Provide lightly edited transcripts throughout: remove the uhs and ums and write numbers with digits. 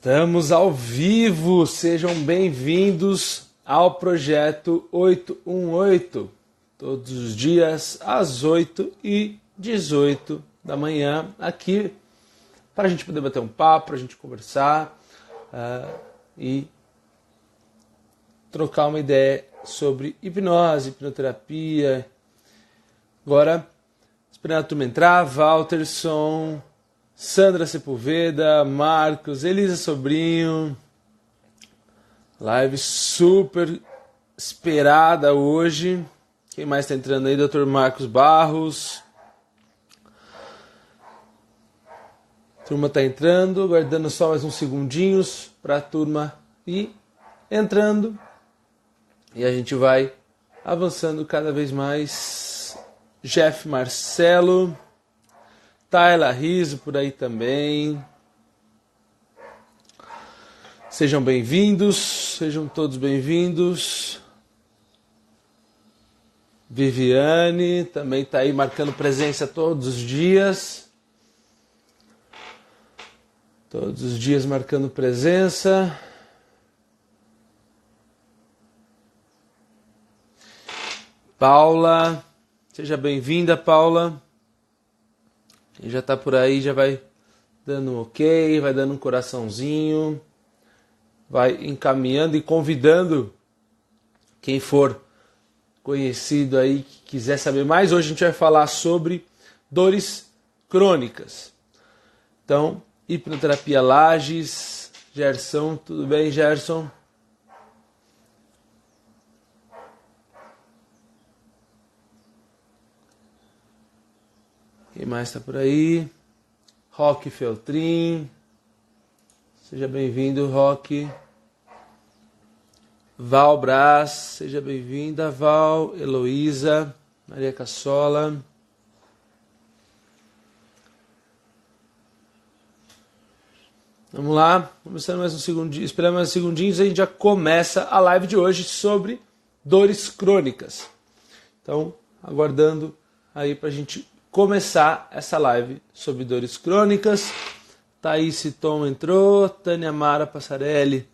Estamos ao vivo, sejam bem-vindos ao projeto 818, todos os dias às 8h18 da manhã, aqui para a gente poder bater um papo, para a gente conversar e trocar uma ideia sobre hipnose, hipnoterapia. Agora, esperando a turma entrar, Walterson, Sandra Sepulveda, Marcos, Elisa Sobrinho. Live super esperada hoje. Quem mais está entrando aí? Dr. Marcos Barros. A turma está entrando, aguardando só mais uns segundinhos para a turma ir entrando. E a gente vai avançando cada vez mais. Jeff Marcelo. Tayla Riso por aí também. Sejam bem-vindos, sejam todos bem-vindos. Viviane também está aí marcando presença todos os dias. Todos os dias marcando presença. Paula, seja bem-vinda, Paula. Quem já está por aí já vai dando um ok, vai dando um coraçãozinho, vai encaminhando e convidando quem for conhecido aí, que quiser saber mais. Hoje a gente vai falar sobre dores crônicas. Então, hipnoterapia Lages, Gerson, tudo bem, Gerson? Quem mais está por aí? Roque Feltrin. Seja bem-vindo, Roque. Val Brás. Seja bem-vinda, Val. Heloísa. Maria Cassola. Vamos lá. Começando mais um segundinho. Esperando mais uns segundinhos. A gente já começa a live de hoje sobre dores crônicas. Então, aguardando aí para a gente começar essa live sobre dores crônicas. Thaís Tom entrou, Tânia Mara Passarelli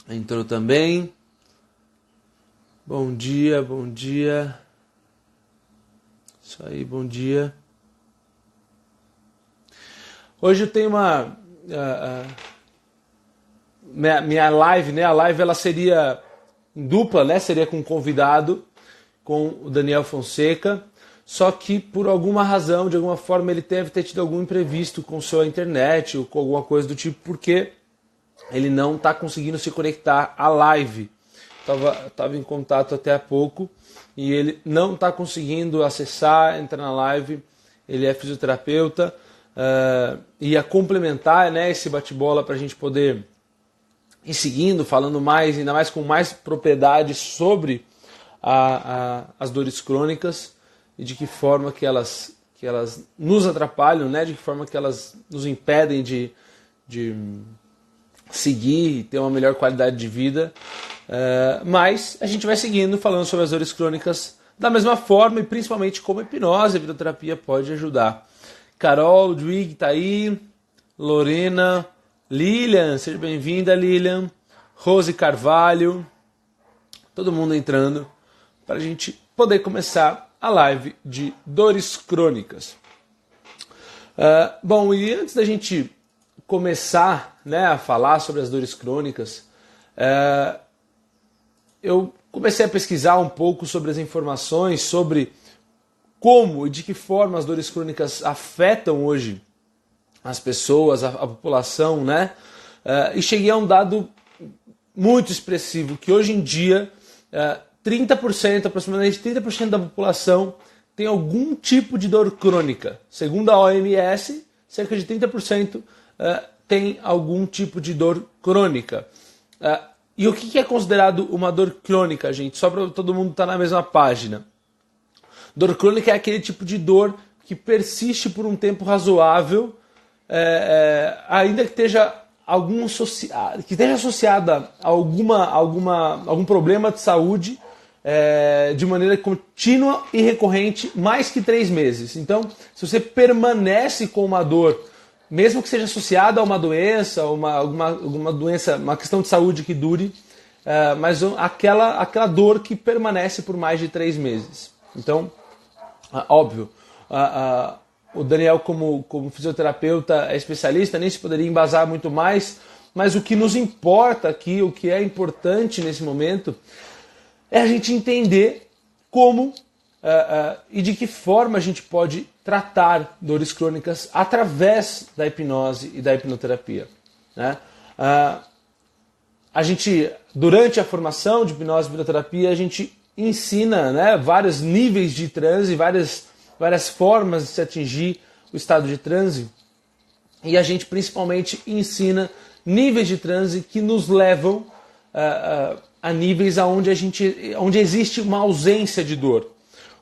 entrou também. Bom dia, bom dia. Isso aí, bom dia. Hoje eu tenho uma minha live, né? A live ela seria em dupla, né? Seria com um convidado, com o Daniel Fonseca. Só que por alguma razão, de alguma forma, ele deve ter tido algum imprevisto com sua internet ou com alguma coisa do tipo, porque ele não está conseguindo se conectar à live. Estava em contato até há pouco e ele não está conseguindo acessar, entrar na live. Ele é fisioterapeuta, ia complementar, né, esse bate-bola para a gente poder ir seguindo, falando mais, ainda mais com mais propriedade sobre as dores crônicas. E de que forma que elas nos atrapalham, né? De que forma que elas nos impedem de seguir e ter uma melhor qualidade de vida. Mas a gente vai seguindo, falando sobre as dores crônicas da mesma forma e principalmente como a hipnose, a hipnoterapia pode ajudar. Carol, Ludwig está aí, Lorena, Lilian, seja bem-vinda, Lilian, Rose Carvalho, todo mundo entrando para a gente poder começar a live de dores crônicas. Bom, e antes da gente começar, né, a falar sobre as dores crônicas, eu comecei a pesquisar um pouco sobre as informações, sobre como e de que forma as dores crônicas afetam hoje as pessoas, a população, né? E cheguei a um dado muito expressivo, que hoje em dia 30%, aproximadamente 30% da população tem algum tipo de dor crônica. Segundo a OMS, cerca de 30% tem algum tipo de dor crônica. E o que é considerado uma dor crônica, gente? Só para todo mundo estar na mesma página. Dor crônica é aquele tipo de dor que persiste por um tempo razoável, ainda que esteja associada a algum problema de saúde, de maneira contínua e recorrente mais que 3 meses. Então, se você permanece com uma dor mesmo que seja associada a uma doença, alguma doença, uma questão de saúde que dure, mas aquela dor que permanece por mais de 3 meses. Então, óbvio, o Daniel como fisioterapeuta é especialista, nem se poderia embasar muito mais, mas o que nos importa aqui, o que é importante nesse momento, é a gente entender como e de que forma a gente pode tratar dores crônicas através da hipnose e da hipnoterapia, né? A gente, durante a formação de hipnose e hipnoterapia, a gente ensina, né, vários níveis de transe, várias formas de se atingir o estado de transe, e a gente principalmente ensina níveis de transe que nos levam a níveis onde existe uma ausência de dor,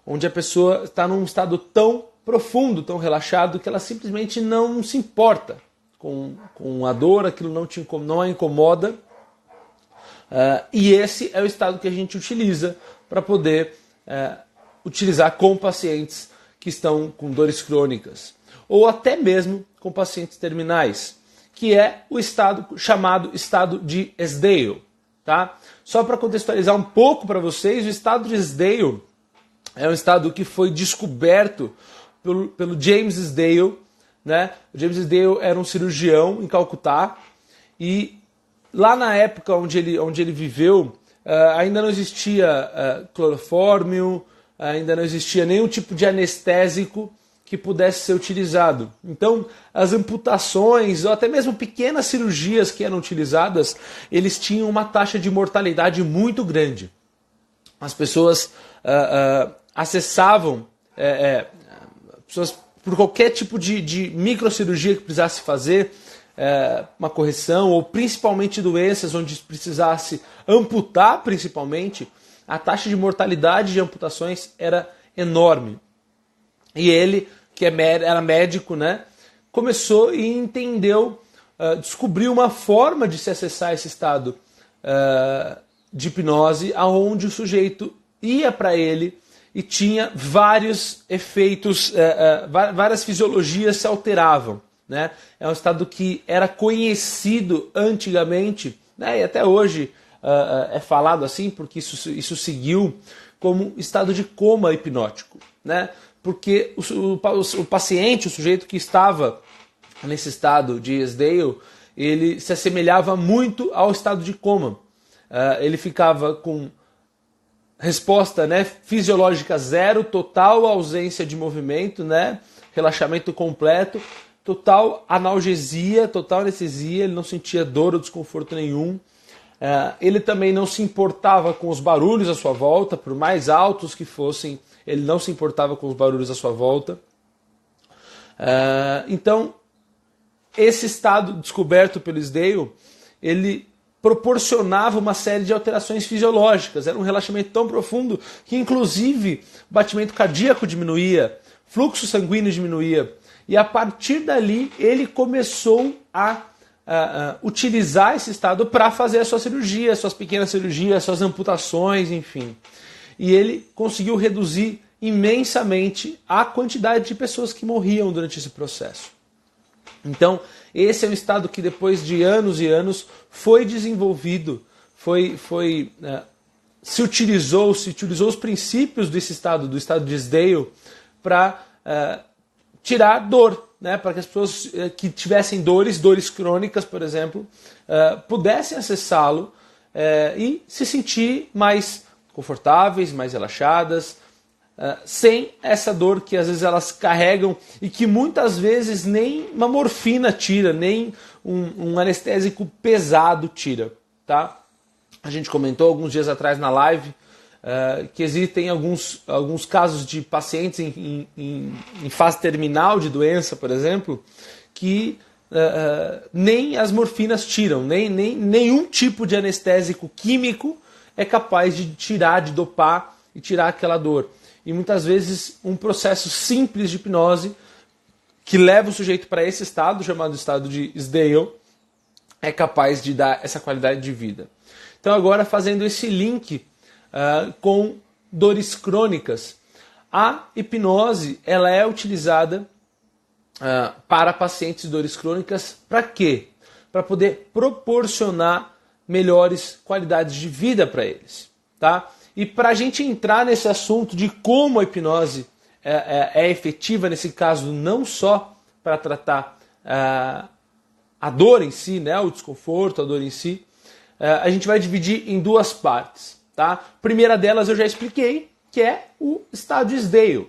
onde a pessoa está num estado tão profundo, tão relaxado, que ela simplesmente não se importa com a dor, aquilo não a incomoda, e esse é o estado que a gente utiliza para poder utilizar com pacientes que estão com dores crônicas, ou até mesmo com pacientes terminais, que é o estado chamado estado de Esdale. Tá? Só para contextualizar um pouco para vocês, o estado de Esdale é um estado que foi descoberto pelo James Esdale, né? O James Esdale era um cirurgião em Calcutá, e lá na época onde ele viveu, ainda não existia clorofórmio, ainda não existia nenhum tipo de anestésico que pudesse ser utilizado. Então, as amputações, ou até mesmo pequenas cirurgias que eram utilizadas, eles tinham uma taxa de mortalidade muito grande. As pessoas acessavam, pessoas, por qualquer tipo de microcirurgia que precisasse fazer, uma correção, ou principalmente doenças onde precisasse amputar, principalmente, a taxa de mortalidade de amputações era enorme. E ele, que era médico, né, começou e entendeu, descobriu uma forma de se acessar esse estado de hipnose, aonde o sujeito ia para ele e tinha vários efeitos, várias fisiologias se alteravam, né? É um estado que era conhecido antigamente, né, e até hoje é falado assim, porque isso seguiu como estado de coma hipnótico, né? Porque o paciente, o sujeito que estava nesse estado de Esdale, ele se assemelhava muito ao estado de coma. Ele ficava com resposta, né, fisiológica zero, total ausência de movimento, né, relaxamento completo, total analgesia, total anestesia, ele não sentia dor ou desconforto nenhum. Ele também não se importava com os barulhos à sua volta, por mais altos que fossem, ele não se importava com os barulhos à sua volta. Então, esse estado descoberto pelo Esdale, ele proporcionava uma série de alterações fisiológicas. Era um relaxamento tão profundo que, inclusive, o batimento cardíaco diminuía, fluxo sanguíneo diminuía. E a partir dali, ele começou a utilizar esse estado para fazer a sua cirurgia, suas pequenas cirurgias, suas amputações, enfim. E ele conseguiu reduzir imensamente a quantidade de pessoas que morriam durante esse processo. Então, esse é um estado que depois de anos e anos foi desenvolvido, se utilizou os princípios desse estado, do estado de Esdale, para tirar dor, né? Para que as pessoas que tivessem dores crônicas, por exemplo, pudessem acessá-lo e se sentir mais confortáveis, mais relaxadas, sem essa dor que às vezes elas carregam e que muitas vezes nem uma morfina tira, nem um anestésico pesado tira, tá? A gente comentou alguns dias atrás na live que existem alguns casos de pacientes em fase terminal de doença, por exemplo, que nem as morfinas tiram, nenhum tipo de anestésico químico é capaz de tirar, de dopar e tirar aquela dor. E muitas vezes um processo simples de hipnose que leva o sujeito para esse estado, chamado estado de Esdale, é capaz de dar essa qualidade de vida. Então agora fazendo esse link com dores crônicas, a hipnose ela é utilizada para pacientes de dores crônicas. Para quê? Para poder proporcionar melhores qualidades de vida para eles. Tá? E para a gente entrar nesse assunto de como a hipnose é efetiva nesse caso, não só para tratar a dor em si, né, o desconforto, a dor em si, a gente vai dividir em duas partes. Tá? A primeira delas eu já expliquei, que é o estado de Sdale.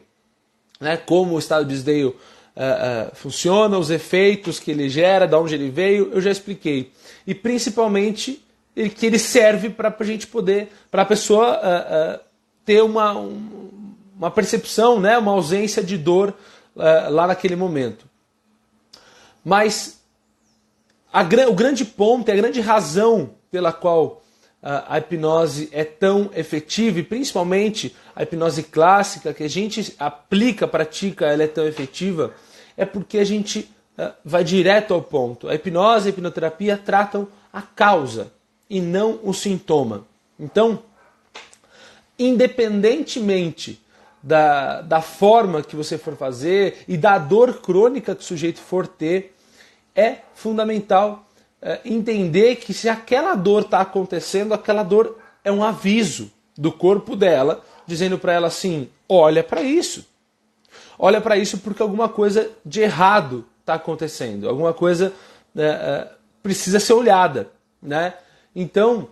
Né? Como o estado de Sdale funciona, os efeitos que ele gera, de onde ele veio, eu já expliquei. E principalmente que ele serve para a gente poder, para a pessoa ter uma percepção, né, uma ausência de dor lá naquele momento. Mas o grande ponto, a grande razão pela qual a hipnose é tão efetiva, e principalmente a hipnose clássica, que a gente aplica, pratica, ela é tão efetiva, é porque a gente vai direto ao ponto. A hipnose e a hipnoterapia tratam a causa e não o sintoma. Então, independentemente da forma que você for fazer e da dor crônica que o sujeito for ter, é fundamental entender que se aquela dor está acontecendo, aquela dor é um aviso do corpo dela, dizendo para ela assim, olha para isso. Olha para isso porque alguma coisa de errado está acontecendo, alguma coisa precisa ser olhada. Né? Então,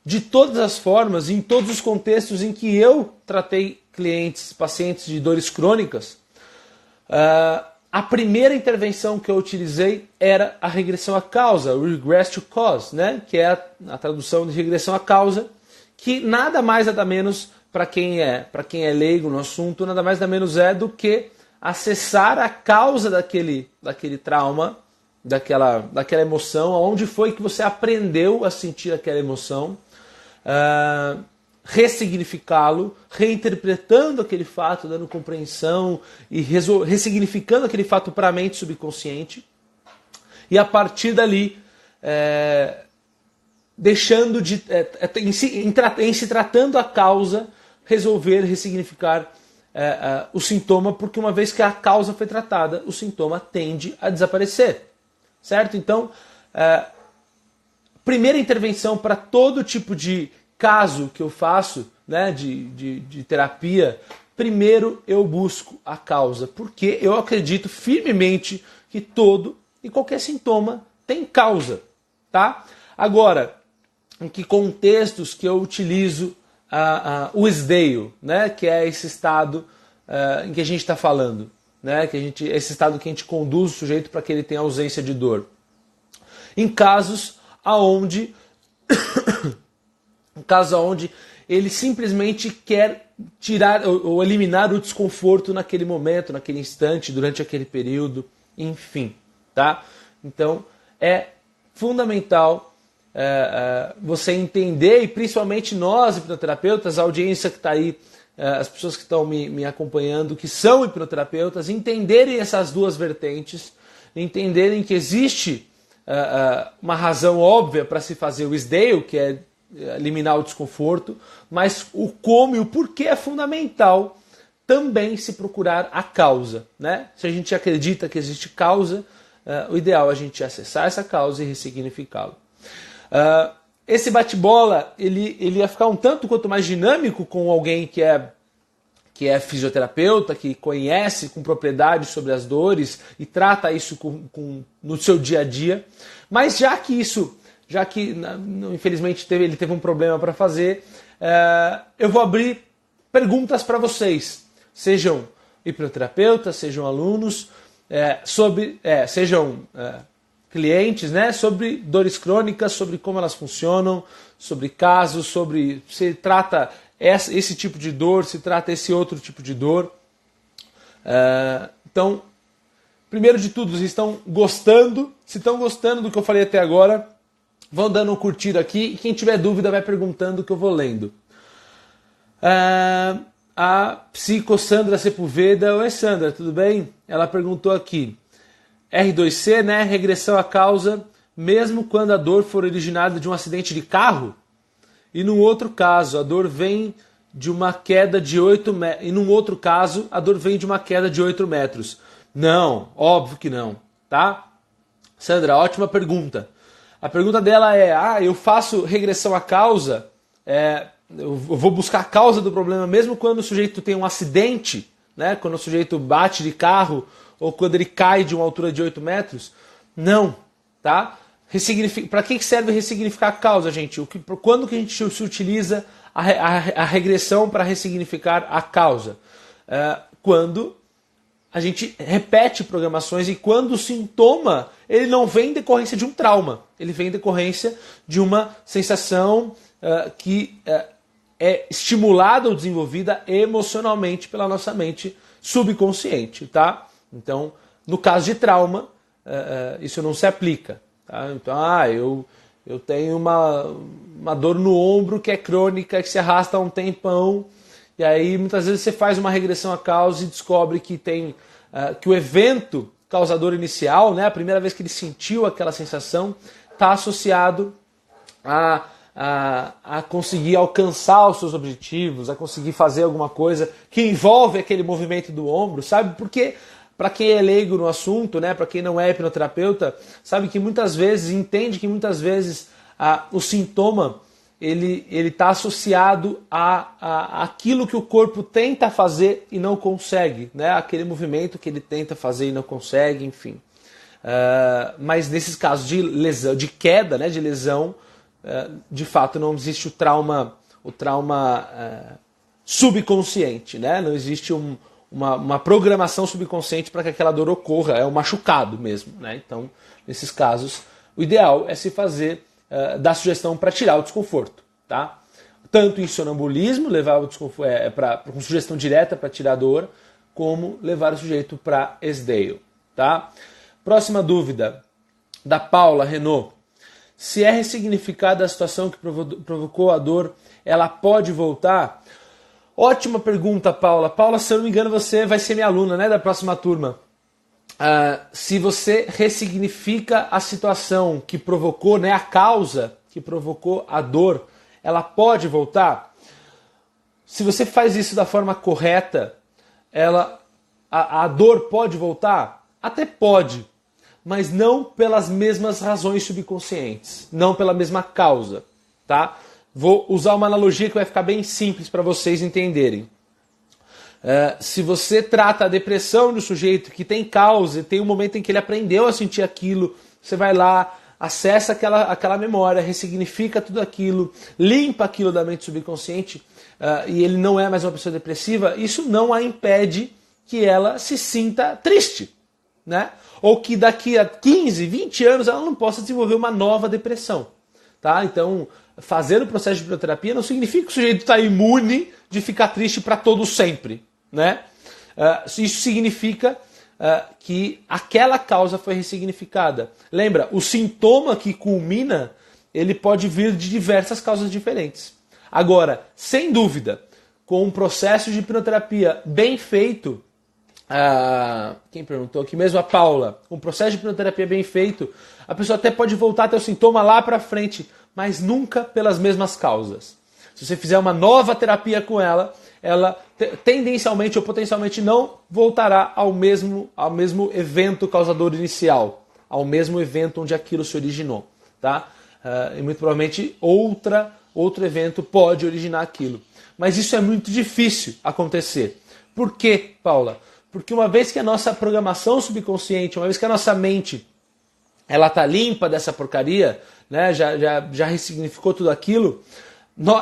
de todas as formas, em todos os contextos em que eu tratei clientes, pacientes de dores crônicas, a primeira intervenção que eu utilizei era a regressão à causa, o regress to cause, né? Que é a tradução de regressão à causa, que nada mais nada menos, para quem é leigo no assunto, nada mais nada menos é do que acessar a causa daquele trauma, daquela emoção, onde foi que você aprendeu a sentir aquela emoção, ressignificá-lo, reinterpretando aquele fato, dando compreensão e ressignificando aquele fato para a mente subconsciente, e a partir dali deixando de em se tratando a causa, resolver ressignificar o sintoma, porque uma vez que a causa foi tratada, o sintoma tende a desaparecer. Certo? Então, primeira intervenção para todo tipo de caso que eu faço, né, de terapia, primeiro eu busco a causa, porque eu acredito firmemente que todo e qualquer sintoma tem causa. Tá? Agora, em que contextos que eu utilizo o Sdale, né, que é esse estado em que a gente está falando? Né, esse estado que a gente conduz o sujeito para que ele tenha ausência de dor. Em casos onde ele simplesmente quer tirar ou eliminar o desconforto naquele momento, naquele instante, durante aquele período, enfim. Tá? Então é fundamental você entender, e principalmente nós, hipnoterapeutas, a audiência que está aí, as pessoas que estão me acompanhando, que são hipnoterapeutas, entenderem essas duas vertentes, entenderem que existe uma razão óbvia para se fazer o Sdale, que é eliminar o desconforto, mas o como e o porquê é fundamental também se procurar a causa. Né? Se a gente acredita que existe causa, o ideal é a gente acessar essa causa e ressignificá-lo. Esse bate-bola ele ia ficar um tanto quanto mais dinâmico com alguém que é fisioterapeuta, que conhece com propriedade sobre as dores e trata isso no seu dia a dia. Mas já que infelizmente ele teve um problema para fazer, eu vou abrir perguntas para vocês, sejam hipnoterapeutas, sejam alunos, sejam clientes, né, sobre dores crônicas, sobre como elas funcionam, sobre casos, sobre se trata esse tipo de dor, se trata esse outro tipo de dor. Então, primeiro de tudo, vocês estão gostando? Se estão gostando do que eu falei até agora, vão dando um curtir aqui, e quem tiver dúvida vai perguntando que eu vou lendo. A psico Sandra Sepúlveda. Oi, Sandra, tudo bem? Ela perguntou aqui, R2C, né, regressão à causa, mesmo quando a dor for originada de um acidente de carro? E num outro caso, a dor vem de uma queda de 8 metros. E num outro caso, a dor vem de uma queda de 8 metros. Não, óbvio que não, tá? Sandra, ótima pergunta. A pergunta dela é, eu faço regressão à causa, eu vou buscar a causa do problema mesmo quando o sujeito tem um acidente, né? Quando o sujeito bate de carro ou quando ele cai de uma altura de 8 metros? Não, tá? Para que serve ressignificar a causa, gente? Quando que a gente se utiliza a regressão para ressignificar a causa? Quando a gente repete programações e quando o sintoma ele não vem em decorrência de um trauma, ele vem em decorrência de uma sensação que é estimulada ou desenvolvida emocionalmente pela nossa mente subconsciente, tá? Então, no caso de trauma, isso não se aplica. Tá? Então, eu tenho uma dor no ombro que é crônica, que se arrasta há um tempão, e aí muitas vezes você faz uma regressão à causa e descobre que que o evento causador inicial, né, a primeira vez que ele sentiu aquela sensação, está associado a conseguir alcançar os seus objetivos, a conseguir fazer alguma coisa que envolve aquele movimento do ombro, sabe? Porque para quem é leigo no assunto, né, para quem não é hipnoterapeuta, sabe que muitas vezes, entende que muitas vezes o sintoma ele está associado a aquilo que o corpo tenta fazer e não consegue, né? Aquele movimento que ele tenta fazer e não consegue, enfim. Mas nesses casos de lesão, de queda, né, de lesão, de fato não existe o trauma subconsciente, né? Não existe uma programação subconsciente para que aquela dor ocorra, é um machucado mesmo, né? Então, nesses casos, o ideal é se fazer dar sugestão para tirar o desconforto, tá? Tanto em sonambulismo, levar o desconforto com sugestão direta para tirar a dor, como levar o sujeito para SDAIL, tá? Próxima dúvida, da Paula Renault. Se é ressignificada a situação que provocou a dor, ela pode voltar? Ótima pergunta, Paula. Paula, se eu não me engano, você vai ser minha aluna, né, da próxima turma. Se você ressignifica a situação que provocou, né, a causa que provocou a dor, ela pode voltar? Se você faz isso da forma correta, a dor pode voltar? Até pode, mas não pelas mesmas razões subconscientes, não pela mesma causa, tá? Vou usar uma analogia que vai ficar bem simples para vocês entenderem. Se você trata a depressão do sujeito que tem causa, tem um momento em que ele aprendeu a sentir aquilo, você vai lá, acessa aquela memória, ressignifica tudo aquilo, limpa aquilo da mente subconsciente e ele não é mais uma pessoa depressiva, isso não a impede que ela se sinta triste, né? Ou que daqui a 15, 20 anos ela não possa desenvolver uma nova depressão. Tá? Então, fazer o processo de hipnoterapia não significa que o sujeito está imune de ficar triste para todo sempre. Né? Isso significa que aquela causa foi ressignificada. Lembra, o sintoma que culmina, ele pode vir de diversas causas diferentes. Agora, sem dúvida, com um processo de hipnoterapia bem feito, quem perguntou aqui mesmo? A Paula. Com um processo de hipnoterapia bem feito, a pessoa até pode voltar a ter o sintoma lá para frente, mas nunca pelas mesmas causas. Se você fizer uma nova terapia com ela tendencialmente ou potencialmente não voltará ao mesmo evento causador inicial, ao mesmo evento onde aquilo se originou. Tá? E muito provavelmente outro evento pode originar aquilo. Mas isso é muito difícil acontecer. Por quê, Paula? Porque uma vez que a nossa programação subconsciente, uma vez que a nossa mente ela tá limpa dessa porcaria, né, já ressignificou tudo aquilo,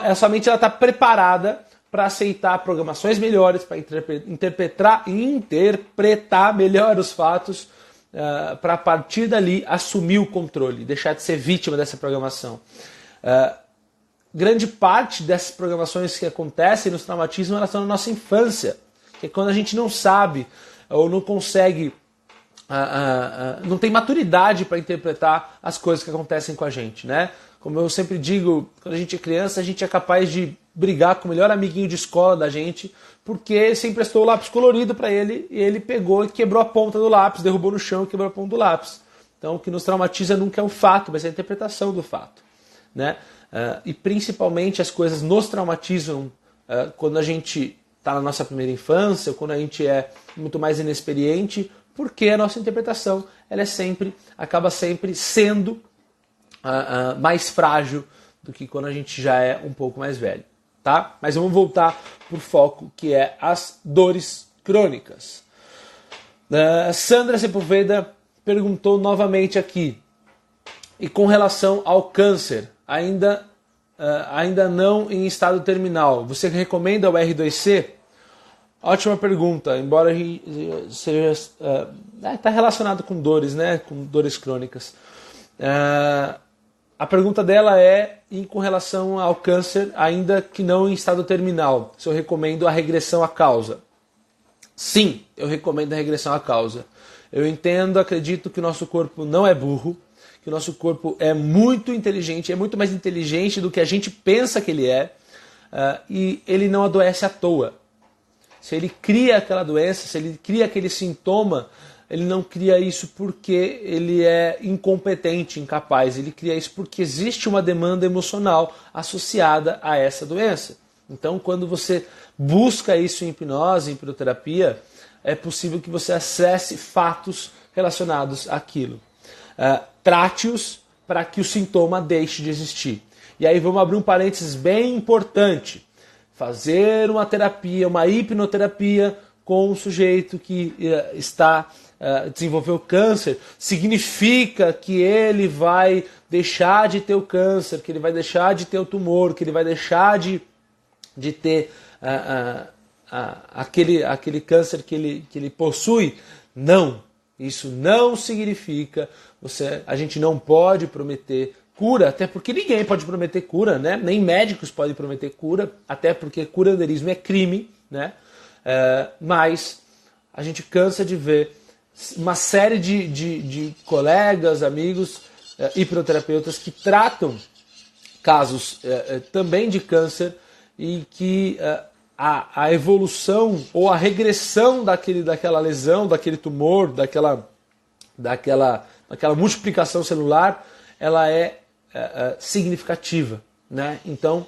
essa mente está preparada para aceitar programações melhores, para interpretar melhor os fatos, para a partir dali assumir o controle, deixar de ser vítima dessa programação. Grande parte dessas programações que acontecem nos traumatismos elas estão na nossa infância, que é quando a gente não sabe ou não consegue, não tem maturidade para interpretar as coisas que acontecem com a gente, né? Como eu sempre digo, quando a gente é criança, a gente é capaz de brigar com o melhor amiguinho de escola da gente, porque você emprestou o lápis colorido para ele e ele pegou e quebrou a ponta do lápis, derrubou no chão e quebrou a ponta do lápis. Então o que nos traumatiza nunca é o fato, mas é a interpretação do fato, né? E principalmente as coisas nos traumatizam quando a gente está na nossa primeira infância, ou quando a gente é muito mais inexperiente, porque a nossa interpretação ela acaba sempre sendo mais frágil do que quando a gente já é um pouco mais velho, tá? Mas vamos voltar para o foco, que é as dores crônicas. Sandra Sepulveda perguntou novamente aqui, e com relação ao câncer, ainda não em estado terminal, você recomenda o R2C? Ótima pergunta, embora seja está relacionado com dores, né? Com dores crônicas. A pergunta dela é com relação ao câncer, ainda que não em estado terminal, se eu recomendo a regressão à causa. Sim, eu recomendo a regressão à causa. Eu acredito que o nosso corpo não é burro, que o nosso corpo é muito inteligente, é muito mais inteligente do que a gente pensa que ele é, e ele não adoece à toa. Se ele cria aquela doença, se ele cria aquele sintoma, ele não cria isso porque ele é incompetente, incapaz. Ele cria isso porque existe uma demanda emocional associada a essa doença. Então, quando você busca isso em hipnose, em hipnoterapia, é possível que você acesse fatos relacionados àquilo. Trate-os para que o sintoma deixe de existir. E aí vamos abrir um parênteses bem importante. Fazer uma terapia, uma hipnoterapia com um sujeito que desenvolveu câncer, significa que ele vai deixar de ter o câncer, que ele vai deixar de ter o tumor, que ele vai deixar de ter aquele câncer que ele possui. Não, isso não significa. A gente não pode prometer cura, até porque ninguém pode prometer cura, né? Nem médicos podem prometer cura, até porque curandeirismo é crime, né? Mas a gente cansa de ver uma série de colegas, amigos, hipnoterapeutas que tratam casos também de câncer e que a evolução ou a regressão daquela lesão, daquele tumor, daquela multiplicação celular, ela é significativa, né? Então,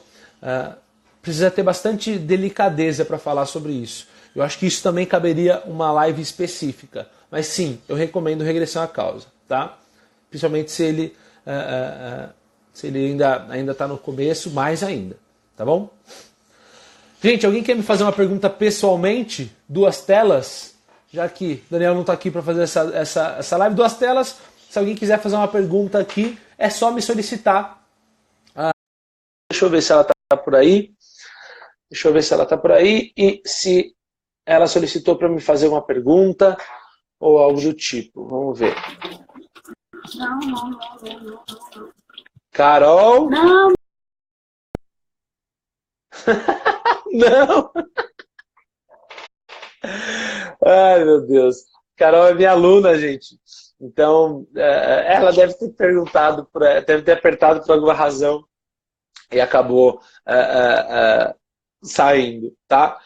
precisa ter bastante delicadeza para falar sobre isso. Eu acho que isso também caberia uma live específica. Mas sim, eu recomendo regressão à causa, tá? Principalmente se ele ainda está no começo, mais ainda, tá bom? Gente, alguém quer me fazer uma pergunta pessoalmente? 2 telas? Já que Daniel não está aqui para fazer essa live, 2 telas. Se alguém quiser fazer uma pergunta aqui, é só me solicitar. Deixa eu ver se ela está por aí. E se ela solicitou para me fazer uma pergunta ou algo do tipo. Vamos ver. Não. Carol? Não. Não. Ai, meu Deus. Carol é minha aluna, gente. Então, ela deve ter perguntado, deve ter apertado por alguma razão e acabou saindo, tá?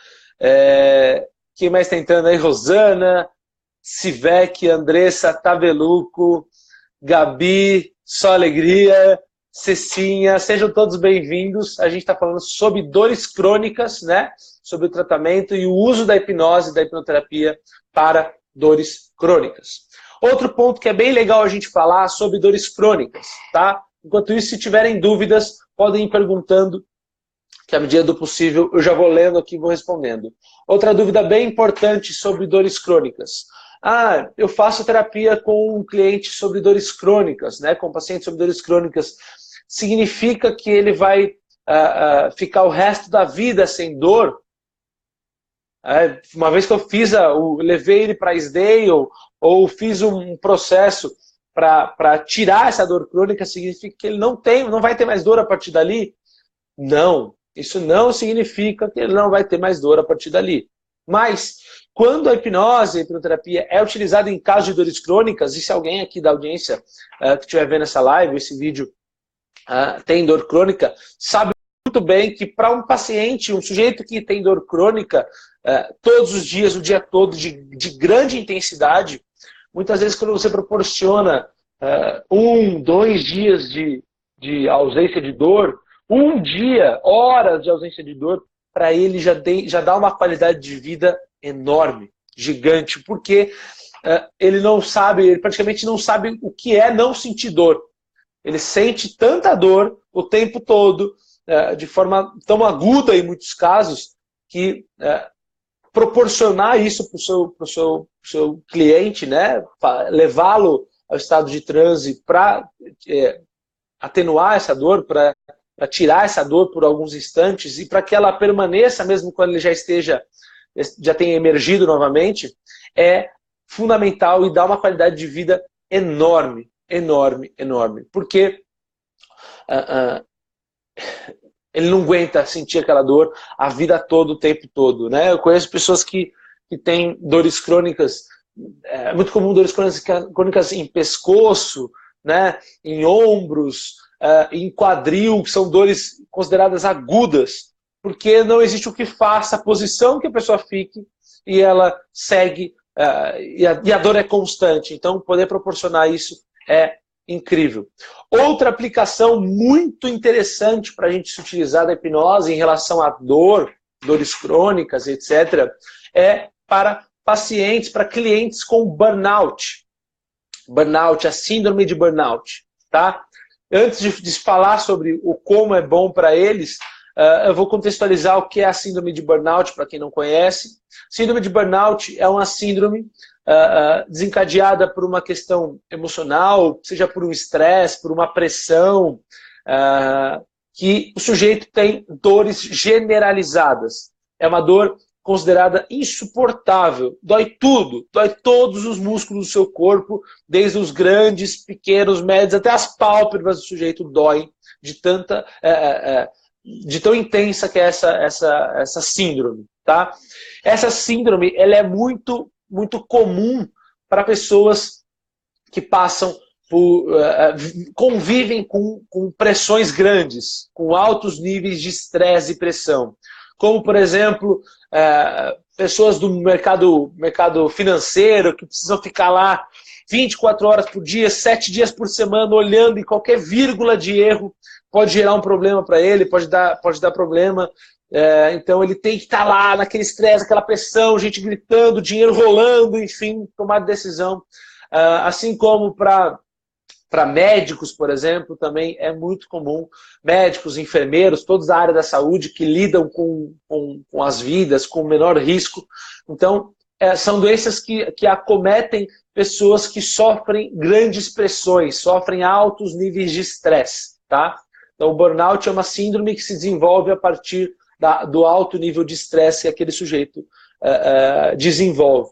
Quem mais está entrando aí? Rosana, Sivek, Andressa, Tabeluco, Gabi, Só Alegria, Cecinha, sejam todos bem-vindos. A gente está falando sobre dores crônicas, né? Sobre o tratamento e o uso da hipnose, da hipnoterapia para dores crônicas. Outro ponto que é bem legal a gente falar sobre dores crônicas, tá? Enquanto isso, se tiverem dúvidas, podem ir perguntando, que à medida do possível eu já vou lendo aqui e vou respondendo. Outra dúvida bem importante sobre dores crônicas. Eu faço terapia com um cliente sobre dores crônicas, né? Com um paciente sobre dores crônicas. Significa que ele vai ficar o resto da vida sem dor? Uma vez que eu levei ele para SDALE ou fiz um processo para tirar essa dor crônica, significa que ele não vai ter mais dor a partir dali? Não, isso não significa que ele não vai ter mais dor a partir dali. Mas, quando a hipnose, a hipnoterapia é utilizada em casos de dores crônicas, e se alguém aqui da audiência que estiver vendo essa live, esse vídeo, tem dor crônica, sabe muito bem que para um paciente, um sujeito que tem dor crônica, todos os dias, o dia todo, de grande intensidade, muitas vezes quando você proporciona 1, 2 dias de ausência de dor, um dia, horas de ausência de dor, para ele já dá uma qualidade de vida enorme, gigante, porque ele não sabe, ele praticamente não sabe o que é não sentir dor. Ele sente tanta dor o tempo todo, de forma tão aguda em muitos casos, que proporcionar isso para o seu cliente, né, levá-lo ao estado de transe para atenuar essa dor, para tirar essa dor por alguns instantes e para que ela permaneça mesmo quando ele já tenha emergido novamente, é fundamental e dá uma qualidade de vida enorme, enorme, enorme. Porque ele não aguenta sentir aquela dor a vida toda, o tempo todo, né? Eu conheço pessoas que têm dores crônicas, é muito comum dores crônicas em pescoço, né? Em ombros, em quadril, que são dores consideradas agudas, porque não existe o que faça, a posição que a pessoa fique e ela segue, e a dor é constante. Então, poder proporcionar isso é incrível. Outra aplicação muito interessante para a gente se utilizar da hipnose em relação à dor, dores crônicas, etc., é para pacientes, para clientes com burnout. Burnout, a síndrome de burnout. Tá? Antes de falar sobre o como é bom para eles, eu vou contextualizar o que é a síndrome de burnout, para quem não conhece. Síndrome de burnout é uma síndrome desencadeada por uma questão emocional, seja por um estresse, por uma pressão, que o sujeito tem dores generalizadas. É uma dor considerada insuportável. Dói tudo, dói todos os músculos do seu corpo, desde os grandes, pequenos, médios, até as pálpebras do sujeito doem de tão intensa que é essa síndrome. Tá? Essa síndrome ela é muito comum para pessoas que passam convivem com pressões grandes, com altos níveis de estresse e pressão. Como, por exemplo, pessoas do mercado financeiro que precisam ficar lá 24 horas por dia, 7 dias por semana, olhando, e qualquer vírgula de erro pode gerar um problema para ele, pode dar problema. Então ele tem que estar lá naquele estresse, aquela pressão, gente gritando, dinheiro rolando, enfim, tomar decisão. Assim como para médicos, por exemplo, também é muito comum. Médicos, enfermeiros, todos da área da saúde que lidam com as vidas, com o menor risco. Então, são doenças que acometem pessoas que sofrem grandes pressões, sofrem altos níveis de estresse. Tá? Então, o burnout é uma síndrome que se desenvolve a partir do alto nível de estresse que aquele sujeito desenvolve.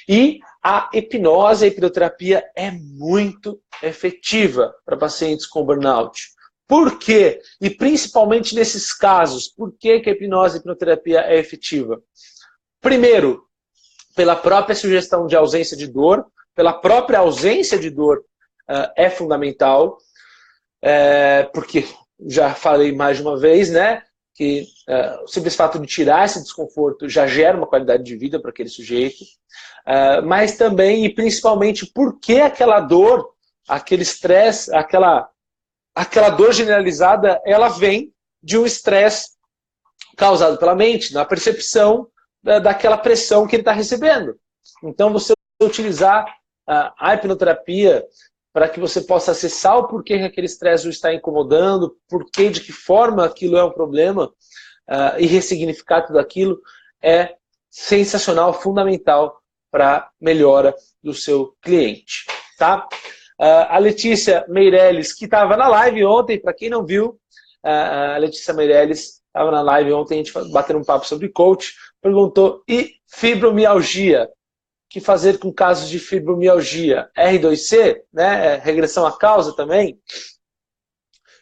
E a hipnose, a hipnoterapia é muito efetiva para pacientes com burnout. Por quê? E principalmente nesses casos, por que a hipnose e a hipnoterapia é efetiva? Primeiro, pela própria sugestão de ausência de dor, pela própria ausência de dor é fundamental, porque já falei mais de uma vez, né? Que o simples fato de tirar esse desconforto já gera uma qualidade de vida para aquele sujeito, mas também e principalmente porque aquela dor, aquele estresse, aquela dor generalizada, ela vem de um estresse causado pela mente, na percepção daquela pressão que ele está recebendo. Então você utilizar a hipnoterapia para que você possa acessar o porquê que aquele estresse o está incomodando, porquê, de que forma aquilo é um problema, e ressignificar tudo aquilo, é sensacional, fundamental para melhora do seu cliente. Tá? A Letícia Meirelles, que estava na live ontem, para quem não viu, a Letícia Meirelles estava na live ontem, a gente bateu um papo sobre coach, perguntou, e fibromialgia? Que fazer com casos de fibromialgia? R2C, né? Regressão à causa também?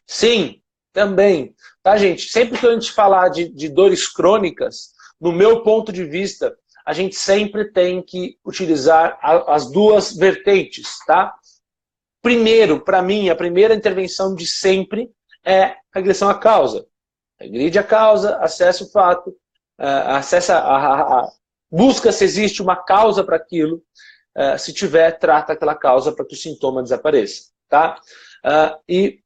Sim, também. Tá, gente? Sempre que a gente falar de dores crônicas, no meu ponto de vista, a gente sempre tem que utilizar as duas vertentes, tá? Primeiro, para mim, a primeira intervenção de sempre é regressão à causa. Regride a causa, acessa o fato, busca se existe uma causa para aquilo. Se tiver, trata aquela causa para que o sintoma desapareça. Tá? E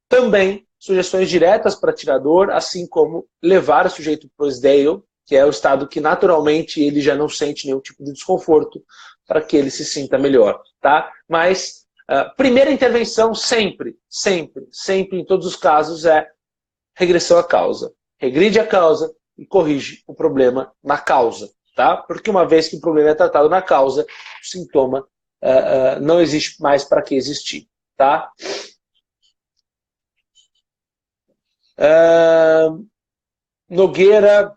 também sugestões diretas para tirador, assim como levar o sujeito para o SDAIL, que é o estado que naturalmente ele já não sente nenhum tipo de desconforto, para que ele se sinta melhor, tá? Mas primeira intervenção sempre, sempre, sempre em todos os casos é regressão à causa. Regride a causa e corrige o problema na causa, tá? Porque uma vez que o problema é tratado na causa, o sintoma não existe mais para que existir, tá? Nogueira,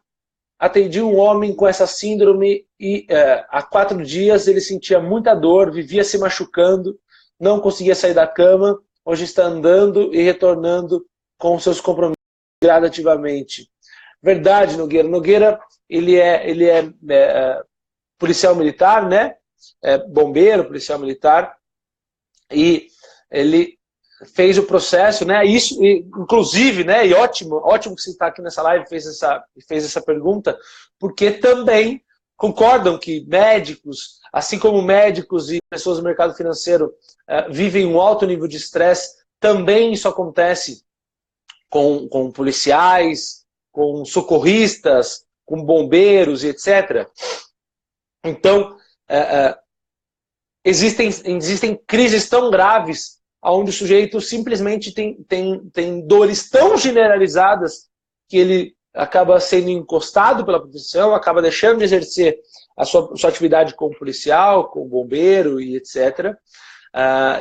atendi um homem com essa síndrome e há 4 dias ele sentia muita dor, vivia se machucando, não conseguia sair da cama, hoje está andando e retornando com seus compromissos gradativamente. Verdade, Nogueira. Nogueira, ele é policial militar, né? Bombeiro, policial militar, e ele fez o processo, né? Isso, inclusive, né? E ótimo que você está aqui nessa live e fez essa pergunta, porque também concordam que médicos, assim como médicos e pessoas do mercado financeiro vivem um alto nível de estresse, também isso acontece com policiais, com socorristas, com bombeiros e etc. Então, existem crises tão graves onde o sujeito simplesmente tem dores tão generalizadas que ele acaba sendo encostado pela profissão, acaba deixando de exercer a sua atividade como policial, como bombeiro e etc.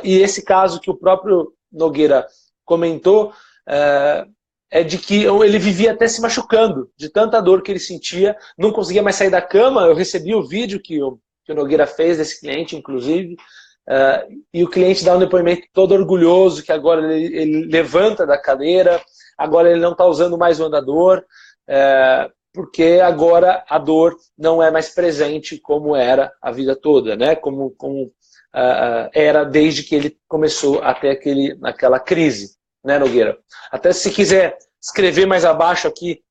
E esse caso que o próprio Nogueira comentou é de que ele vivia até se machucando, de tanta dor que ele sentia, não conseguia mais sair da cama. Eu recebi o vídeo que o Nogueira fez desse cliente, inclusive, e o cliente dá um depoimento todo orgulhoso, que agora ele levanta da cadeira, agora ele não está usando mais o andador, porque agora a dor não é mais presente como era a vida toda, né? Como era desde que ele começou até aquela crise, né, Nogueira? Até se quiser escrever mais abaixo aqui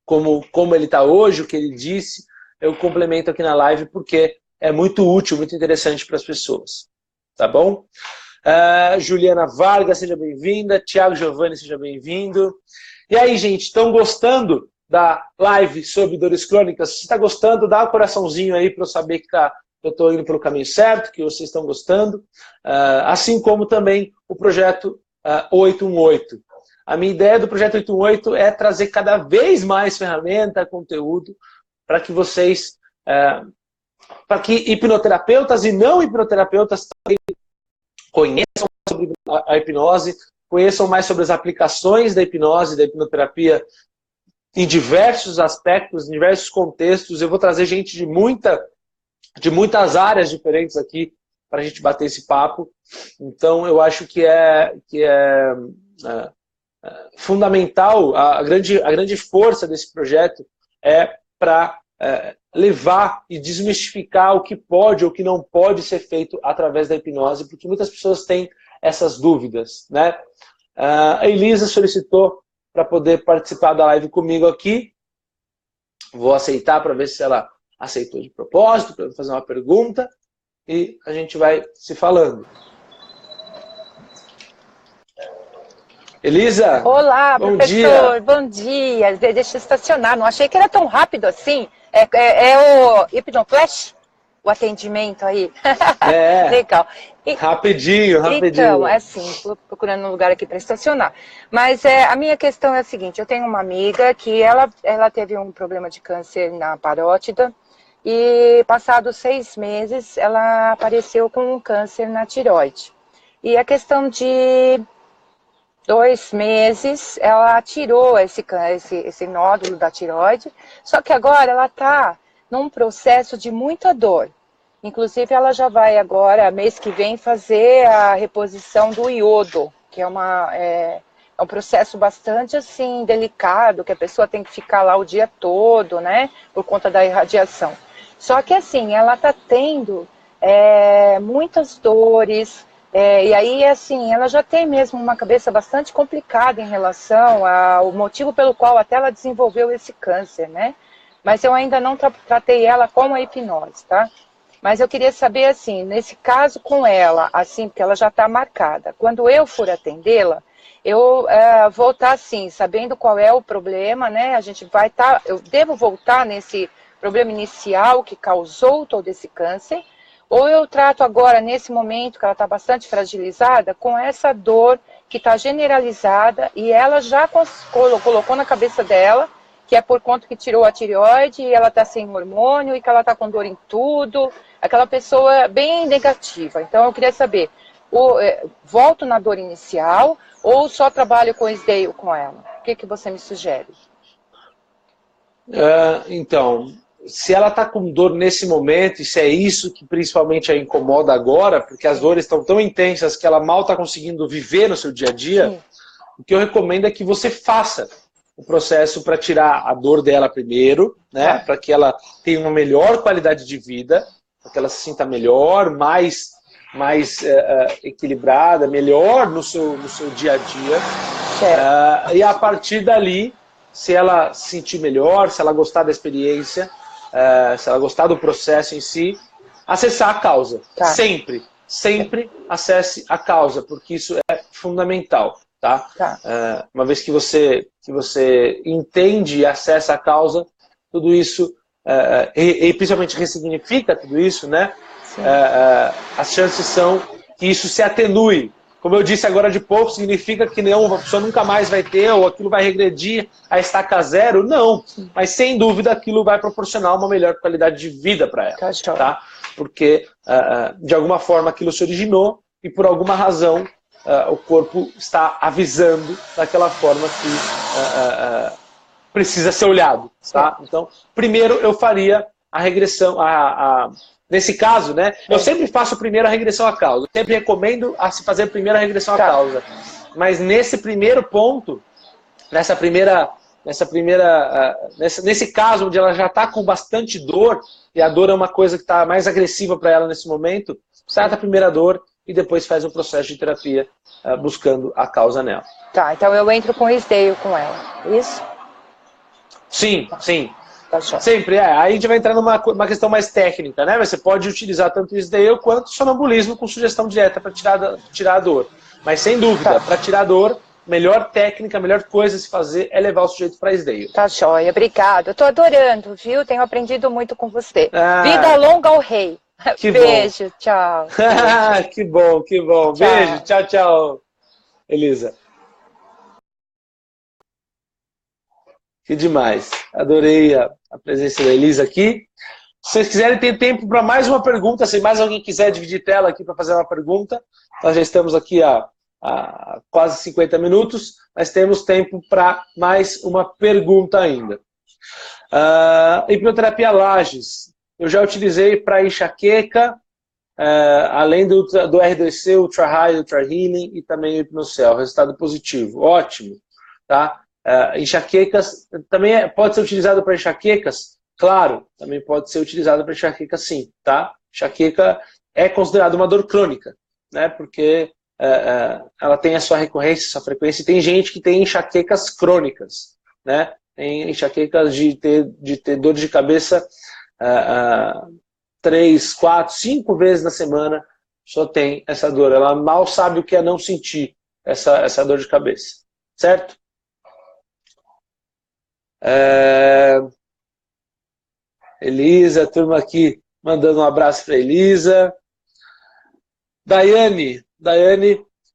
como ele está hoje, o que ele disse, eu complemento aqui na live, porque é muito útil, muito interessante para as pessoas. Tá bom? Juliana Vargas, seja bem-vinda. Tiago Giovanni, seja bem-vindo. E aí, gente, estão gostando da live sobre dores crônicas? Se está gostando, dá um coraçãozinho aí para eu saber que eu estou indo pelo caminho certo, que vocês estão gostando. Assim como também o projeto 818. A minha ideia do projeto 818 é trazer cada vez mais ferramenta, conteúdo, para que vocês, para que hipnoterapeutas e não hipnoterapeutas também conheçam sobre a hipnose, conheçam mais sobre as aplicações da hipnose, da hipnoterapia em diversos aspectos, em diversos contextos. Eu vou trazer gente de muitas áreas diferentes aqui para a gente bater esse papo. Então, eu acho que é fundamental, a grande força desse projeto é para levar e desmistificar o que pode ou o que não pode ser feito através da hipnose, porque muitas pessoas têm essas dúvidas, né? A Elisa solicitou para poder participar da live comigo aqui. Vou aceitar para ver se ela aceitou de propósito, para fazer uma pergunta, e a gente vai se falando. Elisa! Olá, bom professor, dia. bom dia. Deixa eu estacionar, não achei que era tão rápido assim. É o Hipnoflash? O atendimento aí? Legal. Rapidinho. Então, assim, estou procurando um lugar aqui para estacionar. Mas a minha questão é a seguinte, eu tenho uma amiga que ela teve um problema de câncer na parótida e passados 6 meses ela apareceu com um câncer na tireoide. E a questão de 2 meses, ela tirou esse nódulo da tireoide, só que agora ela está num processo de muita dor. Inclusive, ela já vai agora, mês que vem, fazer a reposição do iodo, que é um processo bastante, assim, delicado, que a pessoa tem que ficar lá o dia todo, né, por conta da irradiação. Só que, assim, ela está tendo muitas dores. E aí, assim, ela já tem mesmo uma cabeça bastante complicada em relação ao motivo pelo qual até ela desenvolveu esse câncer, né? Mas eu ainda não tratei ela com a hipnose, tá? Mas eu queria saber, assim, nesse caso com ela, assim, porque ela já está marcada, quando eu for atendê-la, eu vou estar, assim, sabendo qual é o problema, né? A gente vai estar, eu devo voltar nesse problema inicial que causou todo esse câncer, ou eu trato agora, nesse momento, que ela está bastante fragilizada, com essa dor que está generalizada e ela já colocou na cabeça dela que é por conta que tirou a tireoide e ela está sem hormônio e que ela está com dor em tudo, aquela pessoa bem negativa. Então eu queria saber, volto na dor inicial ou só trabalho com Isdale com ela? O que você me sugere? Então, se ela está com dor nesse momento, e se é isso que principalmente a incomoda agora, porque as dores estão tão intensas que ela mal está conseguindo viver no seu dia a dia, o que eu recomendo é que você faça o processo para tirar a dor dela primeiro, né, para que ela tenha uma melhor qualidade de vida, para que ela se sinta melhor, mais equilibrada, melhor no seu dia a dia. E a partir dali, se ela se sentir melhor, se ela gostar da experiência, se ela gostar do processo em si, acessar a causa. Sempre acesse a causa, porque isso é fundamental. Tá? Uma vez que você entende e acessa a causa, tudo isso, e principalmente ressignifica tudo isso, né? As chances são que isso se atenue. Como eu disse agora de pouco, significa que não, a pessoa nunca mais vai ter, ou aquilo vai regredir a estaca zero? Não, mas sem dúvida aquilo vai proporcionar uma melhor qualidade de vida para ela. Tá? Porque, de alguma forma, aquilo se originou e por alguma razão o corpo está avisando daquela forma que precisa ser olhado. Tá? Então, primeiro eu faria a regressão, nesse caso, né? Eu sempre faço primeiro a regressão à causa. Eu sempre recomendo a se fazer primeiro a regressão à causa. Mas nesse primeiro ponto, nesse caso onde ela já está com bastante dor, e a dor é uma coisa que está mais agressiva para ela nesse momento, trata a primeira dor e depois faz um processo de terapia buscando a causa nela. Tá, então eu entro com Isdale com ela, isso? Sim. Sempre, Aí a gente vai entrar numa questão mais técnica, né? Você pode utilizar tanto o Isdale quanto o sonambulismo com sugestão direta para tirar a dor. Mas sem dúvida, para tirar a dor, melhor técnica, a melhor coisa a se fazer é levar o sujeito para Isdale. Tá joia, obrigado. Eu tô adorando, viu? Tenho aprendido muito com você. Vida longa ao rei. Que beijo, bom. Tchau. Que bom. Tchau. Beijo, tchau, Elisa. Que demais. Adorei a presença da Elisa aqui. Se vocês quiserem, ter tempo para mais uma pergunta. Se mais alguém quiser dividir tela aqui para fazer uma pergunta, nós já estamos aqui há quase 50 minutos, mas temos tempo para mais uma pergunta ainda. Hipnoterapia Lages. Eu já utilizei para enxaqueca, além do RDC, Ultra High, Ultra Healing e também o Hipnocel. Resultado positivo. Ótimo. Tá? Enxaquecas também pode ser utilizado para enxaquecas? Claro, também pode ser utilizado para enxaqueca sim. Tá? Enxaqueca é considerada uma dor crônica, né? Porque ela tem a sua recorrência, sua frequência, e tem gente que tem enxaquecas crônicas, né? Tem enxaquecas de ter dor de cabeça 3, 4, 5 vezes na semana, só tem essa dor. Ela mal sabe o que é não sentir essa dor de cabeça. Certo? Elisa, turma aqui mandando um abraço para Elisa. Daiane,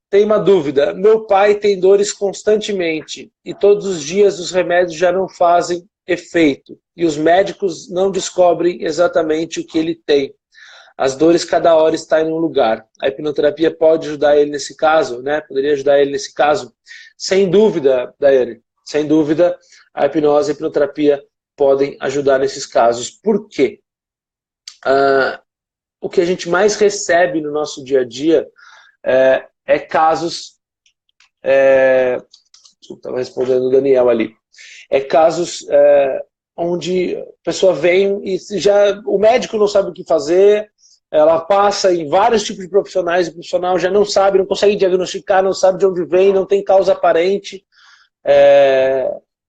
tem uma dúvida. Meu pai tem dores constantemente e todos os dias os remédios já não fazem efeito e os médicos não descobrem exatamente o que ele tem. As dores cada hora estão em um lugar. A hipnoterapia pode ajudar ele nesse caso, né? Poderia ajudar ele nesse caso? Sem dúvida, Daiane. Sem dúvida, a hipnose e a hipnoterapia podem ajudar nesses casos. Por quê? O que a gente mais recebe no nosso dia a dia é casos... Estava respondendo o Daniel ali. Casos onde a pessoa vem e o médico não sabe o que fazer, ela passa em vários tipos de profissionais, e o profissional já não sabe, não consegue diagnosticar, não sabe de onde vem, não tem causa aparente,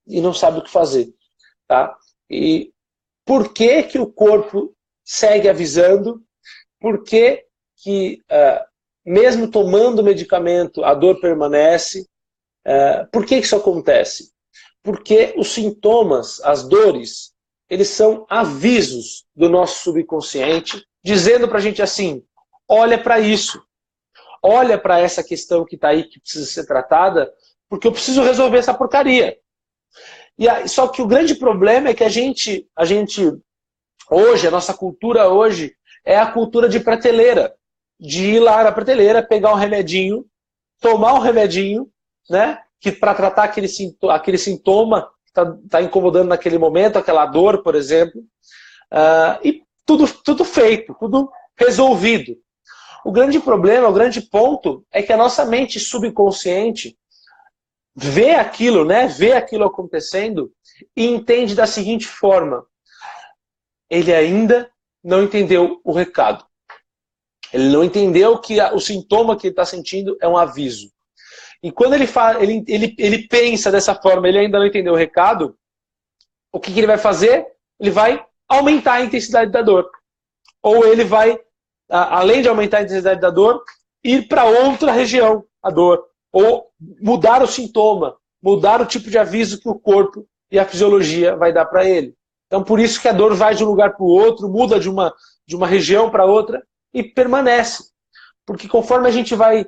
e não sabe o que fazer. Tá? E por que o corpo segue avisando por que que mesmo tomando medicamento, a dor permanece. Por que isso acontece? Porque os sintomas, as dores, eles são avisos do nosso subconsciente, dizendo pra gente assim, olha para isso, olha para essa questão que está aí, que precisa ser tratada, porque eu preciso resolver essa porcaria. Só que o grande problema é que a gente hoje, a nossa cultura hoje, é a cultura de prateleira. De ir lá na prateleira, pegar um remedinho, tomar um remedinho, né? Que para tratar aquele sintoma que está incomodando naquele momento, aquela dor, por exemplo. E tudo feito, tudo resolvido. O grande problema, o grande ponto, é que a nossa mente subconsciente vê aquilo, né? Vê aquilo acontecendo e entende da seguinte forma: ele ainda não entendeu o recado. Ele não entendeu que o sintoma que ele está sentindo é um aviso. E quando ele pensa dessa forma, ele ainda não entendeu o recado, o que ele vai fazer? Ele vai aumentar a intensidade da dor. Ou ele vai, além de aumentar a intensidade da dor, ir para outra região, a dor. Ou mudar o sintoma, mudar o tipo de aviso que o corpo e a fisiologia vai dar para ele. Então, por isso que a dor vai de um lugar para o outro, muda de uma região para outra e permanece. Porque conforme a gente vai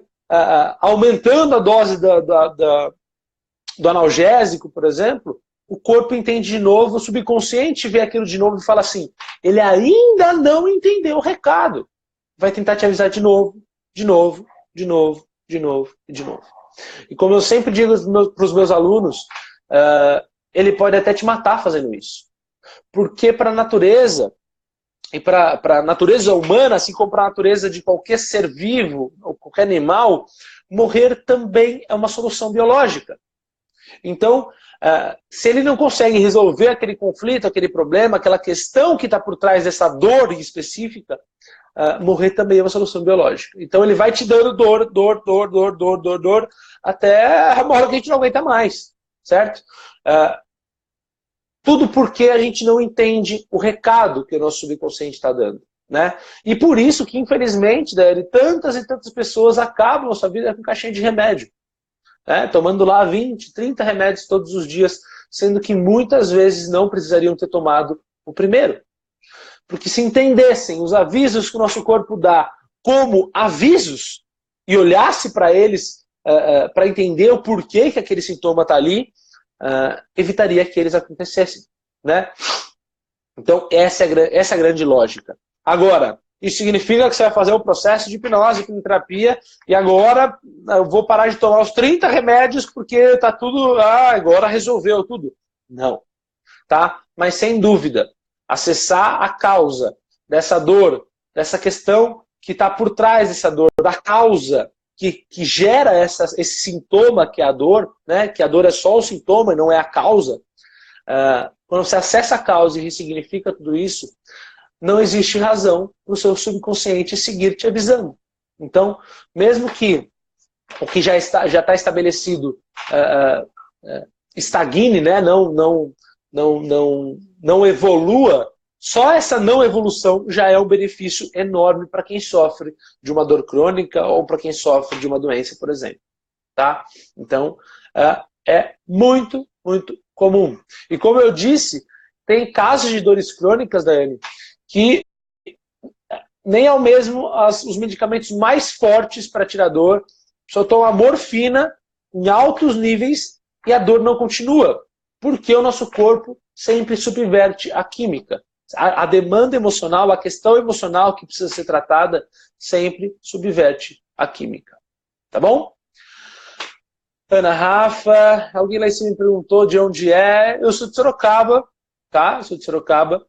aumentando a dose do analgésico, por exemplo, o corpo entende de novo, o subconsciente vê aquilo de novo e fala assim, ele ainda não entendeu o recado. Vai tentar te avisar de novo, de novo, de novo, de novo e de novo. E como eu sempre digo para os meus alunos, ele pode até te matar fazendo isso. Porque para a natureza, e para a natureza humana, assim como para a natureza de qualquer ser vivo, ou qualquer animal, morrer também é uma solução biológica. Então, se ele não consegue resolver aquele conflito, aquele problema, aquela questão que está por trás dessa dor específica, morrer também é uma solução biológica. Então ele vai te dando dor, até a hora que a gente não aguenta mais, certo? Tudo porque a gente não entende o recado que o nosso subconsciente está dando. Né? E por isso que, infelizmente, tantas e tantas pessoas acabam a sua vida com caixinha de remédio. Né? Tomando lá 20, 30 remédios todos os dias, sendo que muitas vezes não precisariam ter tomado o primeiro. Porque se entendessem os avisos que o nosso corpo dá como avisos e olhasse para eles para entender o porquê que aquele sintoma está ali, evitaria que eles acontecessem. Né? Então, essa é a grande lógica. Agora, isso significa que você vai fazer um processo de hipnose, hipnoterapia, e agora eu vou parar de tomar os 30 remédios porque está tudo, agora resolveu tudo. Não. Tá? Mas sem dúvida, acessar a causa dessa dor, dessa questão que está por trás dessa dor, da causa que gera esse sintoma que é a dor, né? Que a dor é só o sintoma e não é a causa. Quando você acessa a causa e ressignifica tudo isso, não existe razão para o seu subconsciente seguir te avisando. Então, mesmo que o que já está estabelecido estagne, né? Não evolua, só essa não evolução já é um benefício enorme para quem sofre de uma dor crônica ou para quem sofre de uma doença, por exemplo. Tá? Então, é muito, muito comum. E como eu disse, tem casos de dores crônicas, Daiane, que nem ao mesmo os medicamentos mais fortes para tirar dor, só toma morfina em altos níveis e a dor não continua. Porque o nosso corpo sempre subverte a química. A demanda emocional, a questão emocional que precisa ser tratada, sempre subverte a química. Tá bom? Ana Rafa, alguém lá em cima me perguntou de onde é. Eu sou de Sorocaba, tá? Eu sou de Sorocaba,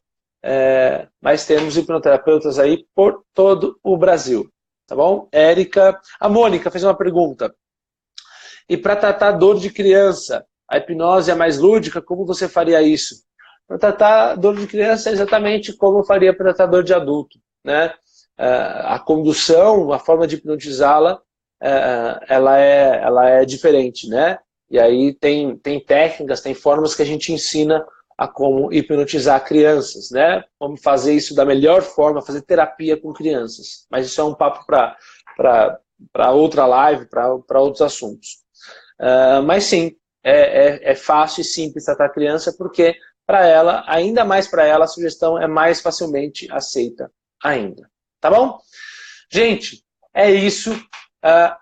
mas temos hipnoterapeutas aí por todo o Brasil. Tá bom? Érica. A Mônica fez uma pergunta. E para tratar dor de criança, a hipnose é mais lúdica? Como você faria isso? Para tratar dor de criança é exatamente como eu faria para tratar dor de adulto. Né? A condução, a forma de hipnotizá-la, ela é diferente. Né? E aí tem técnicas, tem formas que a gente ensina a como hipnotizar crianças, né? Como fazer isso da melhor forma, fazer terapia com crianças. Mas isso é um papo para outra live, para outros assuntos. Mas sim, é fácil e simples tratar a criança, porque para ela, ainda mais para ela, a sugestão é mais facilmente aceita ainda. Tá bom? Gente, é isso.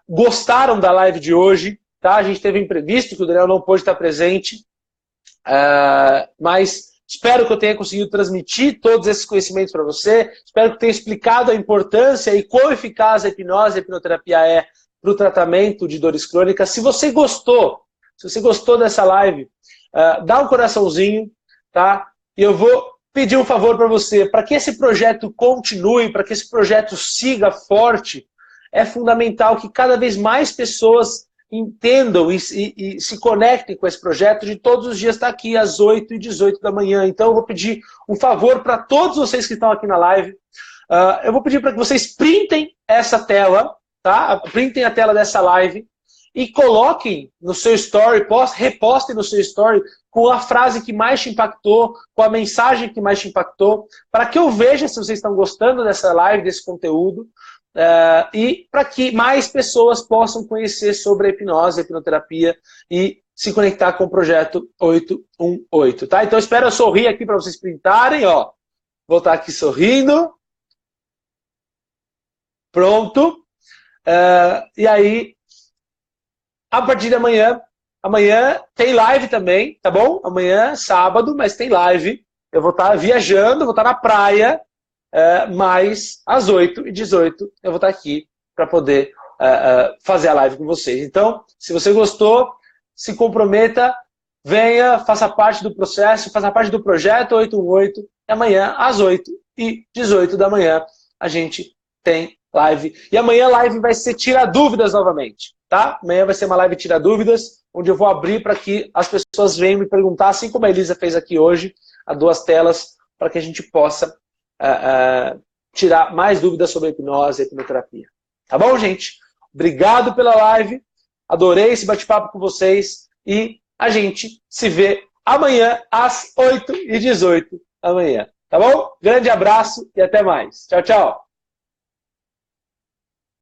Gostaram da live de hoje? Tá? A gente teve imprevisto, que o Daniel não pôde estar presente, mas espero que eu tenha conseguido transmitir todos esses conhecimentos para você, espero que eu tenha explicado a importância e quão eficaz a hipnose e a hipnoterapia é para o tratamento de dores crônicas. Se você gostou dessa live, dá um coraçãozinho, tá? E eu vou pedir um favor para você, para que esse projeto continue, para que esse projeto siga forte, é fundamental que cada vez mais pessoas entendam e se conectem com esse projeto de todos os dias estar aqui às 8h18 da manhã. Então eu vou pedir um favor para todos vocês que estão aqui na live. Eu vou pedir para que vocês printem essa tela, tá? Printem a tela dessa live e coloquem no seu story, repostem no seu story com a frase que mais te impactou, com a mensagem que mais te impactou, para que eu veja se vocês estão gostando dessa live, desse conteúdo, e para que mais pessoas possam conhecer sobre a hipnose, a hipnoterapia e se conectar com o projeto 818, tá? Então espero eu sorrir aqui para vocês printarem, ó. Vou estar aqui sorrindo. Pronto. E aí, a partir de amanhã tem live também, tá bom? Amanhã, sábado, mas tem live. Eu vou estar viajando, vou estar na praia, mas às 8h18 eu vou estar aqui para poder fazer a live com vocês. Então, se você gostou, se comprometa, venha, faça parte do processo, faça parte do projeto 818, e amanhã, às 8h18 da manhã, a gente tem live. E amanhã a live vai ser Tira Dúvidas novamente, tá? Amanhã vai ser uma live Tira Dúvidas, onde eu vou abrir para que as pessoas venham me perguntar, assim como a Elisa fez aqui hoje, a 2 telas, para que a gente possa tirar mais dúvidas sobre a hipnose e a hipnoterapia. Tá bom, gente? Obrigado pela live, adorei esse bate-papo com vocês e a gente se vê amanhã às 8h18 da manhã. Tá bom? Grande abraço e até mais. Tchau, tchau.